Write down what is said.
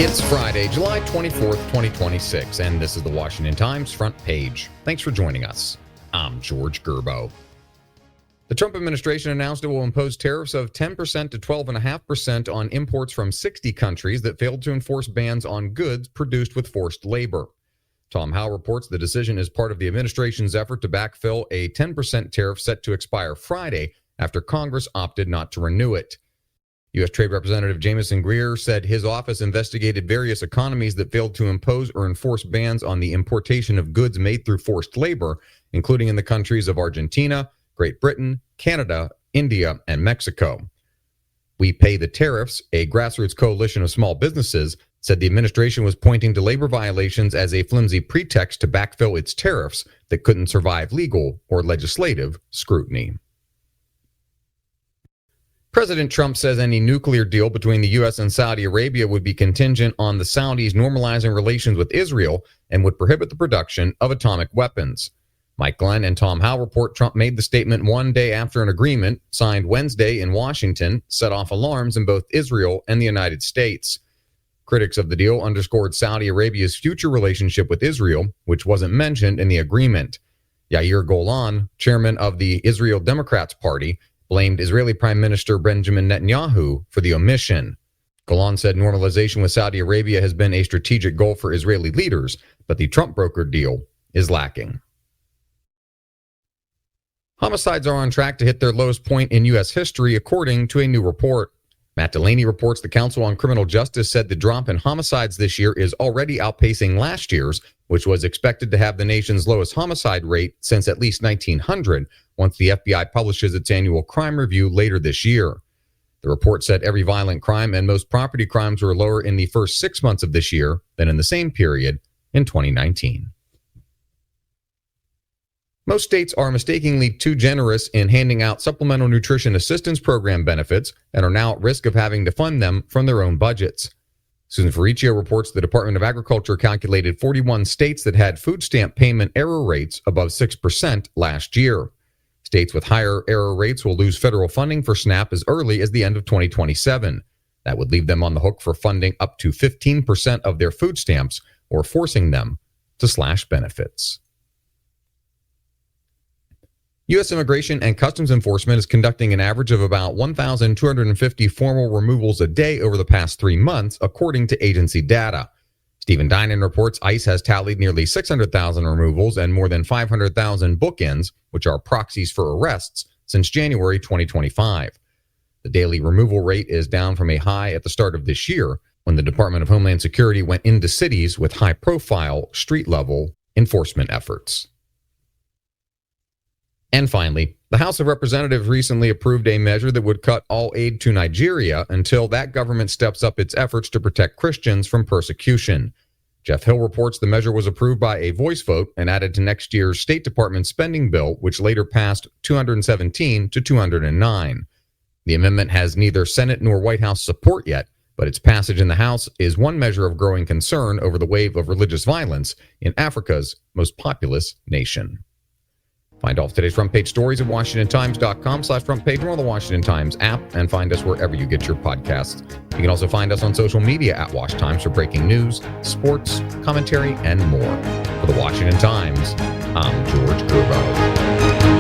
It's Friday, July 24th, 2026, and this is the Washington Times front page. Thanks for joining us. I'm George Gerbo. The Trump administration announced it will impose tariffs of 10% to 12.5% on imports from 60 countries that failed to enforce bans on goods produced with forced labor. Tom Howell reports the decision is part of the administration's effort to backfill a 10% tariff set to expire Friday after Congress opted not to renew it. U.S. Trade Representative Jamieson Greer said his office investigated various economies that failed to impose or enforce bans on the importation of goods made through forced labor, including in the countries of Argentina, Great Britain, Canada, India, and Mexico. We Pay the Tariffs, a grassroots coalition of small businesses, said the administration was pointing to labor violations as a flimsy pretext to backfill its tariffs that couldn't survive legal or legislative scrutiny. President Trump says any nuclear deal between the U.S. and Saudi Arabia would be contingent on the Saudis normalizing relations with Israel and would prohibit the production of atomic weapons. Mike Glenn and Tom Howell report Trump made the statement one day after an agreement signed Wednesday in Washington set off alarms in both Israel and the United States. Critics of the deal underscored Saudi Arabia's future relationship with Israel, which wasn't mentioned in the agreement. Yair Golan, chairman of the Israel Democrats Party, blamed Israeli Prime Minister Benjamin Netanyahu for the omission. Golan said normalization with Saudi Arabia has been a strategic goal for Israeli leaders, but the Trump-brokered deal is lacking. Homicides are on track to hit their lowest point in U.S. history, according to a new report. Matt Delaney reports the Council on Criminal Justice said the drop in homicides this year is already outpacing last year's, which was expected to have the nation's lowest homicide rate since at least 1900, once the FBI publishes its annual crime review later this year. The report said every violent crime and most property crimes were lower in the first 6 months of this year than in the same period in 2019. Most states are mistakenly too generous in handing out Supplemental Nutrition Assistance Program benefits and are now at risk of having to fund them from their own budgets. Susan Ferricchio reports the Department of Agriculture calculated 41 states that had food stamp payment error rates above 6% last year. States with higher error rates will lose federal funding for SNAP as early as the end of 2027. That would leave them on the hook for funding up to 15% of their food stamps or forcing them to slash benefits. U.S. Immigration and Customs Enforcement is conducting an average of about 1,250 formal removals a day over the past 3 months, according to agency data. Stephen Dinan reports ICE has tallied nearly 600,000 removals and more than 500,000 bookends, which are proxies for arrests, since January 2025. The daily removal rate is down from a high at the start of this year, when the Department of Homeland Security went into cities with high-profile, street-level enforcement efforts. And finally, the House of Representatives recently approved a measure that would cut all aid to Nigeria until that government steps up its efforts to protect Christians from persecution. Jeff Hill reports the measure was approved by a voice vote and added to next year's State Department spending bill, which later passed 217 to 209. The amendment has neither Senate nor White House support yet, but its passage in the House is one measure of growing concern over the wave of religious violence in Africa's most populous nation. Find all of today's front page stories at WashingtonTimes.com/front page or on the Washington Times app, and find us wherever you get your podcasts. You can also find us on social media at Wash Times for breaking news, sports, commentary, and more. For the Washington Times, I'm George Gerbo.